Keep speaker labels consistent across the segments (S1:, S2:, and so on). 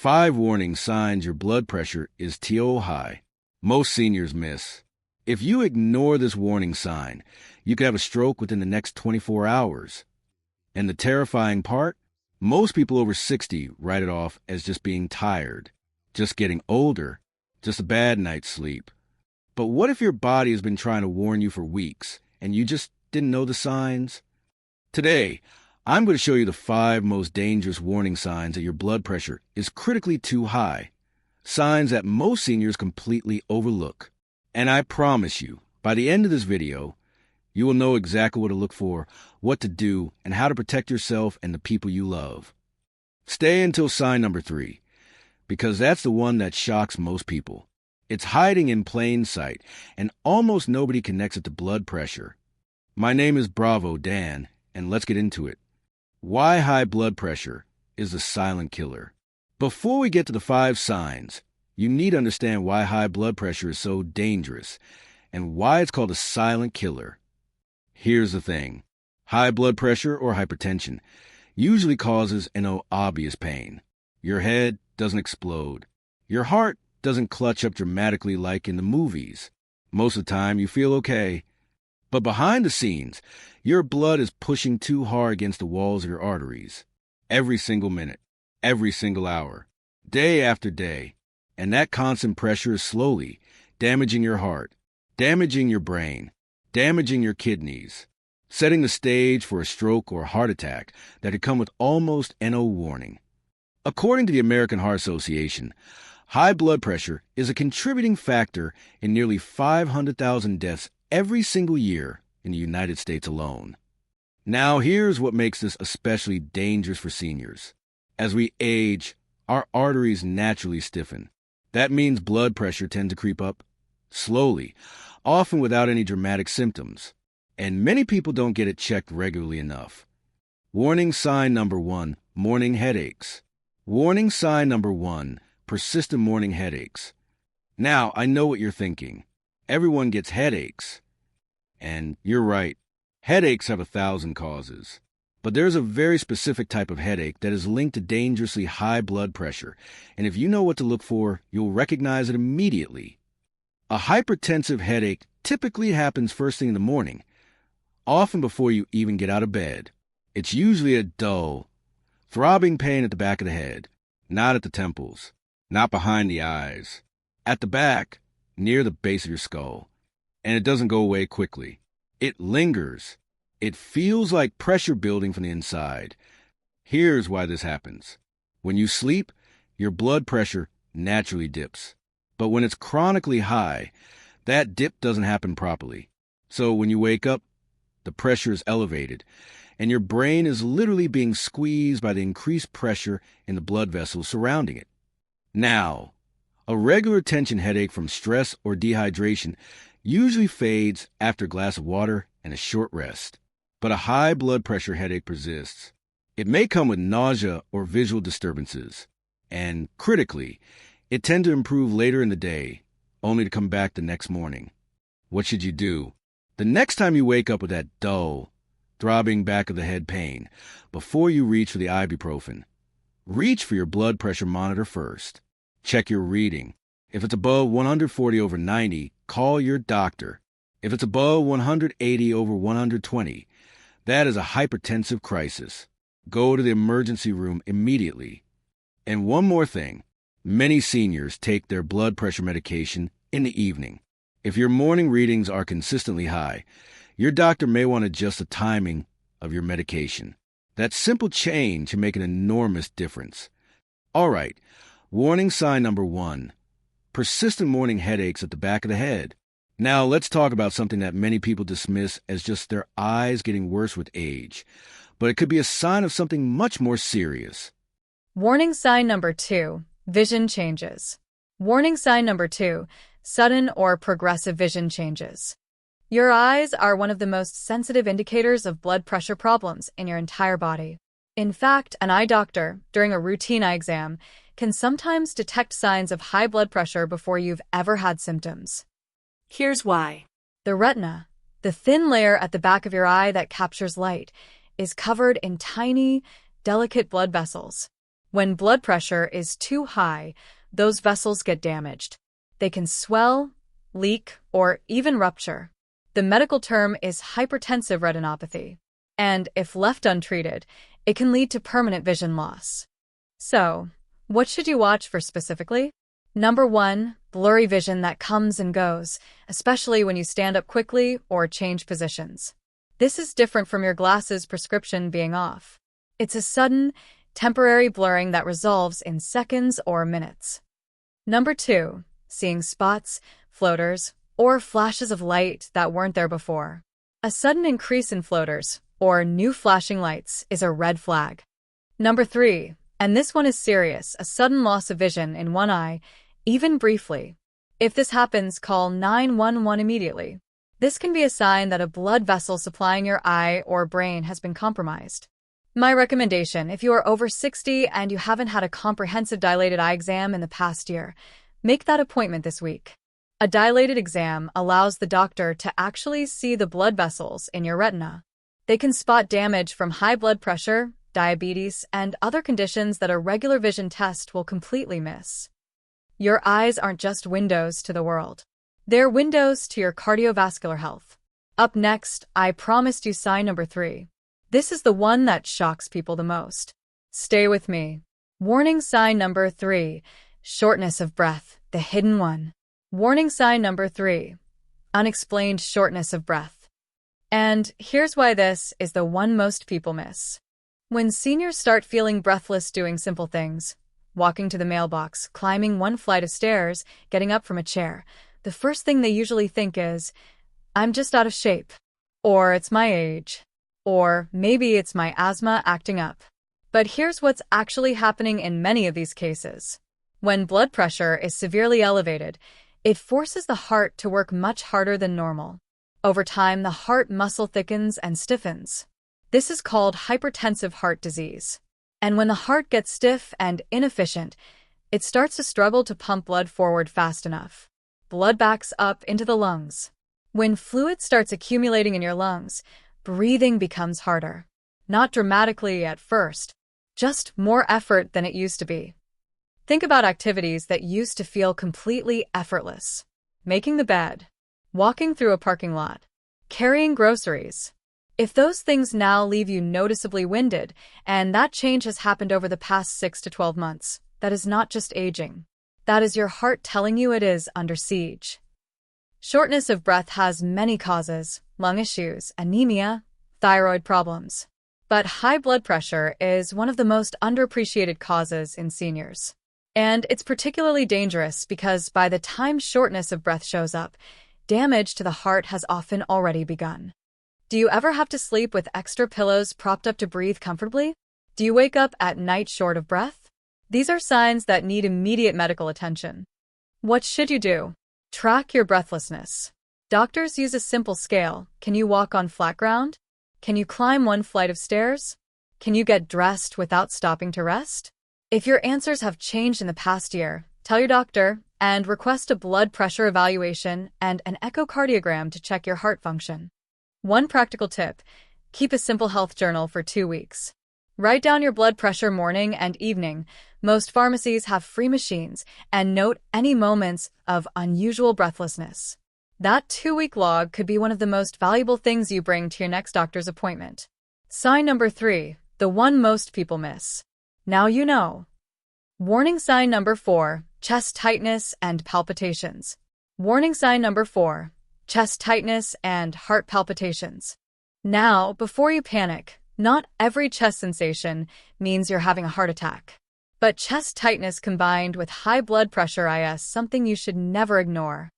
S1: 5 warning signs your blood pressure is too high. Most seniors miss. If you ignore this warning sign, you could have a stroke within the next 24 hours. And the terrifying part? Most people over 60 write it off as just being tired, just getting older, just a bad night's sleep. But what if your body has been trying to warn you for weeks and you just didn't know the signs? Today, I'm going to show you the 5 most dangerous warning signs that your blood pressure is critically too high. Signs that most seniors completely overlook. And I promise you, by the end of this video, you will know exactly what to look for, what to do, and how to protect yourself and the people you love. Stay until sign number 3, because that's the one that shocks most people. It's hiding in plain sight, and almost nobody connects it to blood pressure. My name is Bravo Dan, and let's get into it. Why high blood pressure is the silent killer. Before we get to the 5 signs, you need to understand why high blood pressure is so dangerous and why it's called a silent killer. Here's the thing. High blood pressure or hypertension usually causes an obvious pain. Your head doesn't explode. Your heart doesn't clutch up dramatically like in the movies. Most of the time, you feel okay. But behind the scenes, your blood is pushing too hard against the walls of your arteries. Every single minute, every single hour, day after day. And that constant pressure is slowly damaging your heart, damaging your brain, damaging your kidneys, setting the stage for a stroke or heart attack that could come with almost no warning. According to the American Heart Association, high blood pressure is a contributing factor in nearly 500,000 deaths every single year in the United States alone. Now, here's what makes this especially dangerous for seniors. As we age, our arteries naturally stiffen. That means blood pressure tends to creep up slowly, often without any dramatic symptoms. And many people don't get it checked regularly enough. Warning sign number 1, morning headaches. Warning sign number 1, persistent morning headaches. Now, I know what you're thinking. Everyone gets headaches. And you're right. Headaches have 1,000 causes. But there's a very specific type of headache that is linked to dangerously high blood pressure, and if you know what to look for, you'll recognize it immediately. A hypertensive headache typically happens first thing in the morning, often before you even get out of bed. It's usually a dull, throbbing pain at the back of the head, not at the temples, not behind the eyes, at the back, near the base of your skull. And it doesn't go away quickly. It lingers. It feels like pressure building from the inside. Here's why this happens. When you sleep, your blood pressure naturally dips. But when it's chronically high, that dip doesn't happen properly. So when you wake up, the pressure is elevated, and your brain is literally being squeezed by the increased pressure in the blood vessels surrounding it. Now, a regular tension headache from stress or dehydration usually fades after a glass of water and a short rest. But a high blood pressure headache persists. It may come with nausea or visual disturbances. And critically, it tends to improve later in the day, only to come back the next morning. What should you do? The next time you wake up with that dull, throbbing back of the head pain, before you reach for the ibuprofen, reach for your blood pressure monitor first. Check your reading. If it's above 140/90, call your doctor. If it's above 180/120, that is a hypertensive crisis. Go to the emergency room immediately. And one more thing. Many seniors take their blood pressure medication in the evening. If your morning readings are consistently high, your doctor may want to adjust the timing of your medication. That simple change can make an enormous difference. All right, warning sign number 1, persistent morning headaches at the back of the head. Now, let's talk about something that many people dismiss as just their eyes getting worse with age, but it could be a sign of something much more serious.
S2: Warning sign number 2, vision changes. Warning sign number 2, sudden or progressive vision changes. Your eyes are one of the most sensitive indicators of blood pressure problems in your entire body. In fact, an eye doctor, during a routine eye exam, can sometimes detect signs of high blood pressure before you've ever had symptoms.
S3: Here's why.
S2: The retina, the thin layer at the back of your eye that captures light, is covered in tiny, delicate blood vessels. When blood pressure is too high, those vessels get damaged. They can swell, leak, or even rupture. The medical term is hypertensive retinopathy, and if left untreated, it can lead to permanent vision loss. So, what should you watch for specifically? Number 1, blurry vision that comes and goes, especially when you stand up quickly or change positions. This is different from your glasses prescription being off. It's a sudden, temporary blurring that resolves in seconds or minutes. Number 2, seeing spots, floaters, or flashes of light that weren't there before. A sudden increase in floaters or new flashing lights is a red flag. Number 3, and this one is serious, a sudden loss of vision in one eye, even briefly. If this happens, call 911 immediately. This can be a sign that a blood vessel supplying your eye or brain has been compromised. My recommendation, if you are over 60 and you haven't had a comprehensive dilated eye exam in the past year, make that appointment this week. A dilated exam allows the doctor to actually see the blood vessels in your retina. They can spot damage from high blood pressure, diabetes, and other conditions that a regular vision test will completely miss. Your eyes aren't just windows to the world. They're windows to your cardiovascular health. Up next, I promised you sign number 3. This is the one that shocks people the most. Stay with me. Warning sign number 3, shortness of breath, the hidden one. Warning sign number 3, unexplained shortness of breath. And here's why this is the one most people miss. When seniors start feeling breathless doing simple things, walking to the mailbox, climbing one flight of stairs, getting up from a chair, the first thing they usually think is, I'm just out of shape. Or it's my age. Or maybe it's my asthma acting up. But here's what's actually happening in many of these cases. When blood pressure is severely elevated, it forces the heart to work much harder than normal. Over time, the heart muscle thickens and stiffens. This is called hypertensive heart disease. And when the heart gets stiff and inefficient, it starts to struggle to pump blood forward fast enough. Blood backs up into the lungs. When fluid starts accumulating in your lungs, breathing becomes harder. Not dramatically at first, just more effort than it used to be. Think about activities that used to feel completely effortless. Making the bed, walking through a parking lot, carrying groceries. If those things now leave you noticeably winded, and that change has happened over the past 6 to 12 months, that is not just aging. That is your heart telling you it is under siege. Shortness of breath has many causes: lung issues, anemia, thyroid problems. But high blood pressure is one of the most underappreciated causes in seniors. And it's particularly dangerous because by the time shortness of breath shows up, damage to the heart has often already begun. Do you ever have to sleep with extra pillows propped up to breathe comfortably? Do you wake up at night short of breath? These are signs that need immediate medical attention. What should you do? Track your breathlessness. Doctors use a simple scale. Can you walk on flat ground? Can you climb one flight of stairs? Can you get dressed without stopping to rest? If your answers have changed in the past year, tell your doctor and request a blood pressure evaluation and an echocardiogram to check your heart function. One practical tip: keep a simple health journal for 2 weeks. Write down your blood pressure morning and evening. Most pharmacies have free machines, and note any moments of unusual breathlessness. That 2-week log could be one of the most valuable things you bring to your next doctor's appointment. Sign number 3, the one most people miss. Now you know. Warning sign number 4, chest tightness and palpitations. Warning sign number 4, chest tightness and heart palpitations. Now, before you panic, not every chest sensation means you're having a heart attack. But chest tightness combined with high blood pressure is something you should never ignore.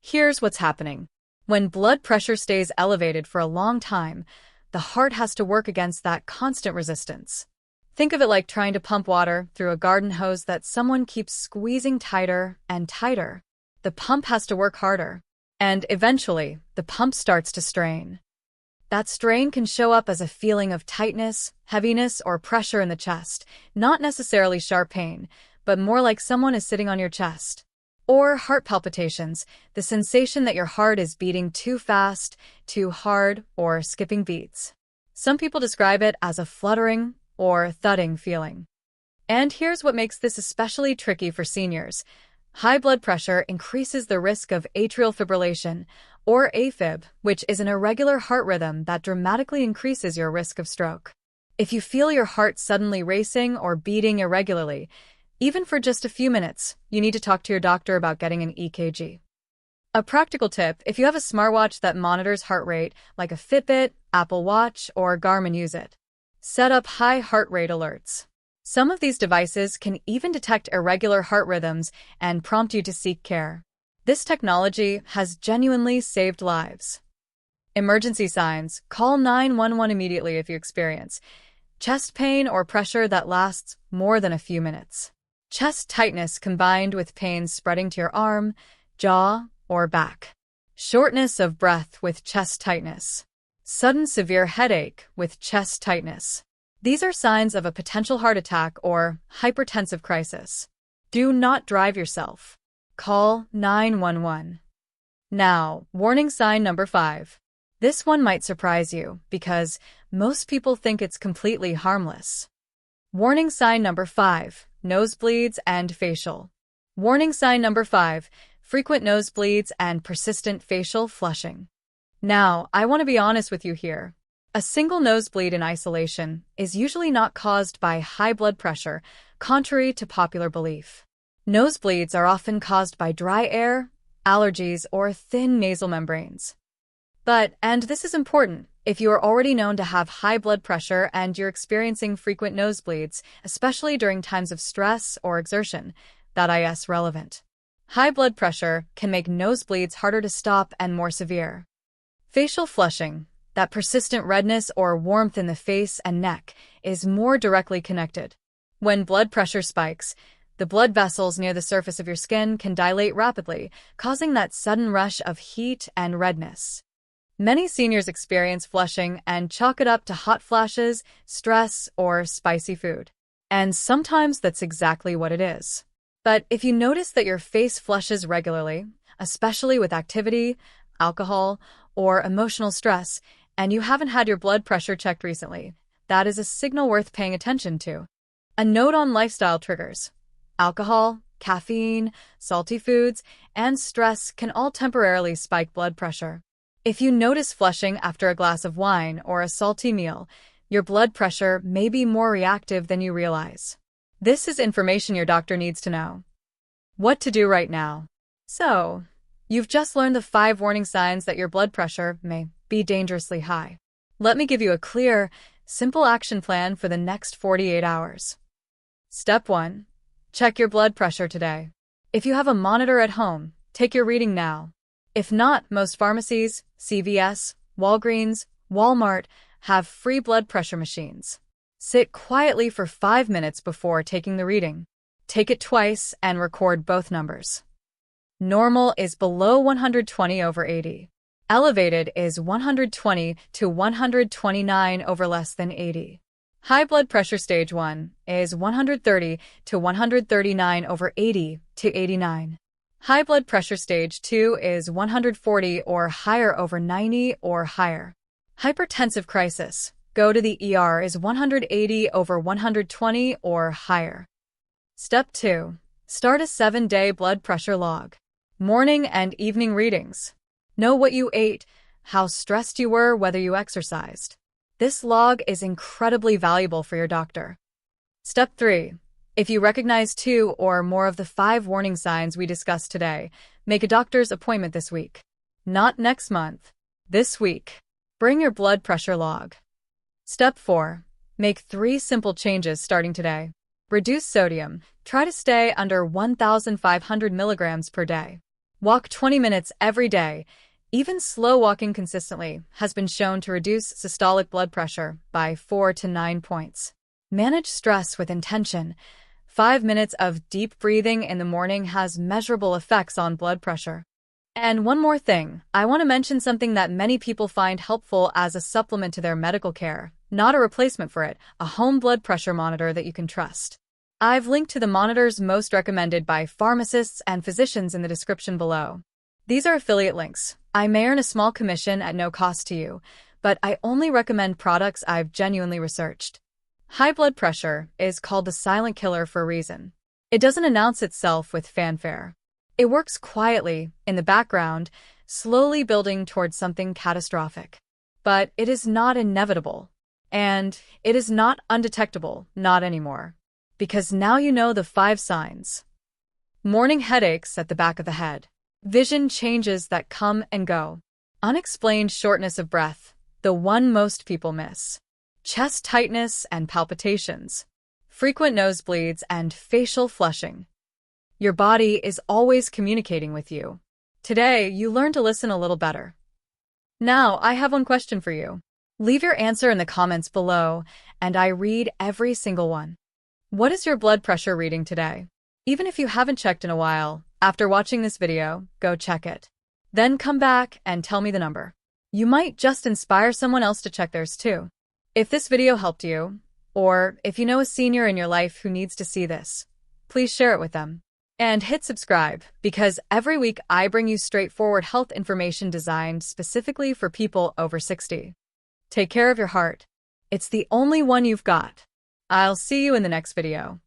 S2: Here's what's happening. When blood pressure stays elevated for a long time, the heart has to work against that constant resistance. Think of it like trying to pump water through a garden hose that someone keeps squeezing tighter and tighter. The pump has to work harder. And eventually, the pump starts to strain. That strain can show up as a feeling of tightness, heaviness, or pressure in the chest, not necessarily sharp pain, but more like someone is sitting on your chest. Or heart palpitations, the sensation that your heart is beating too fast, too hard, or skipping beats. Some people describe it as a fluttering or thudding feeling. And here's what makes this especially tricky for seniors. High blood pressure increases the risk of atrial fibrillation, or AFib, which is an irregular heart rhythm that dramatically increases your risk of stroke. If you feel your heart suddenly racing or beating irregularly, even for just a few minutes, you need to talk to your doctor about getting an EKG. A practical tip: if you have a smartwatch that monitors heart rate, like a Fitbit, Apple Watch, or Garmin, use it. Set up high heart rate alerts. Some of these devices can even detect irregular heart rhythms and prompt you to seek care. This technology has genuinely saved lives. Emergency signs: call 911 immediately if you experience chest pain or pressure that lasts more than a few minutes. Chest tightness combined with pain spreading to your arm, jaw, or back. Shortness of breath with chest tightness. Sudden severe headache with chest tightness. These are signs of a potential heart attack or hypertensive crisis. Do not drive yourself. Call 911. Now, warning sign number 5. This one might surprise you because most people think it's completely harmless. Warning sign number 5. Nosebleeds and facial. Warning sign number 5. Frequent nosebleeds and persistent facial flushing. Now, I want to be honest with you here. A single nosebleed in isolation is usually not caused by high blood pressure, contrary to popular belief. Nosebleeds are often caused by dry air, allergies, or thin nasal membranes. But, and this is important, if you are already known to have high blood pressure and you're experiencing frequent nosebleeds, especially during times of stress or exertion, that is relevant. High blood pressure can make nosebleeds harder to stop and more severe. Facial flushing, that persistent redness or warmth in the face and neck, is more directly connected. When blood pressure spikes, the blood vessels near the surface of your skin can dilate rapidly, causing that sudden rush of heat and redness. Many seniors experience flushing and chalk it up to hot flashes, stress, or spicy food. And sometimes that's exactly what it is. But if you notice that your face flushes regularly, especially with activity, alcohol, or emotional stress, and you haven't had your blood pressure checked recently, that is a signal worth paying attention to. A note on lifestyle triggers. Alcohol, caffeine, salty foods, and stress can all temporarily spike blood pressure. If you notice flushing after a glass of wine or a salty meal, your blood pressure may be more reactive than you realize. This is information your doctor needs to know. What to do right now. So, you've just learned the 5 warning signs that your blood pressure may be dangerously high. Let me give you a clear, simple action plan for the next 48 hours. Step 1. Check your blood pressure today. If you have a monitor at home, take your reading now. If not, most pharmacies, CVS, Walgreens, Walmart have free blood pressure machines. Sit quietly for 5 minutes before taking the reading. Take it twice and record both numbers. Normal is below 120/80. Elevated is 120 to 129 over less than 80. High blood pressure stage 1 is 130 to 139/80 to 89. High blood pressure stage 2 is 140 or higher over 90 or higher. Hypertensive crisis, go to the ER, is 180/120 or higher. Step 2. Start a 7-day blood pressure log. Morning and evening readings. Know what you ate, how stressed you were, whether you exercised. This log is incredibly valuable for your doctor. Step 3. If you recognize 2 or more of the 5 warning signs we discussed today, make a doctor's appointment this week. Not next month. This week. Bring your blood pressure log. Step 4. Make 3 simple changes starting today. Reduce sodium. Try to stay under 1,500 milligrams per day. Walk 20 minutes every day. Even slow walking consistently has been shown to reduce systolic blood pressure by 4 to 9 points. Manage stress with intention. 5 minutes of deep breathing in the morning has measurable effects on blood pressure. And one more thing, I want to mention something that many people find helpful as a supplement to their medical care, not a replacement for it: a home blood pressure monitor that you can trust. I've linked to the monitors most recommended by pharmacists and physicians in the description below. These are affiliate links. I may earn a small commission at no cost to you, but I only recommend products I've genuinely researched. High blood pressure is called the silent killer for a reason. It doesn't announce itself with fanfare. It works quietly, in the background, slowly building towards something catastrophic. But it is not inevitable. And it is not undetectable, not anymore. Because now you know the 5 signs. Morning headaches at the back of the head. Vision changes that come and go. Unexplained shortness of breath, the one most people miss. Chest tightness and palpitations. Frequent nosebleeds and facial flushing. Your body is always communicating with you. Today, you learn to listen a little better. Now, I have one question for you. Leave your answer in the comments below, and I read every single one. What is your blood pressure reading today? Even if you haven't checked in a while, after watching this video, go check it. Then come back and tell me the number. You might just inspire someone else to check theirs too. If this video helped you, or if you know a senior in your life who needs to see this, please share it with them. And hit subscribe, because every week I bring you straightforward health information designed specifically for people over 60. Take care of your heart. It's the only one you've got. I'll see you in the next video.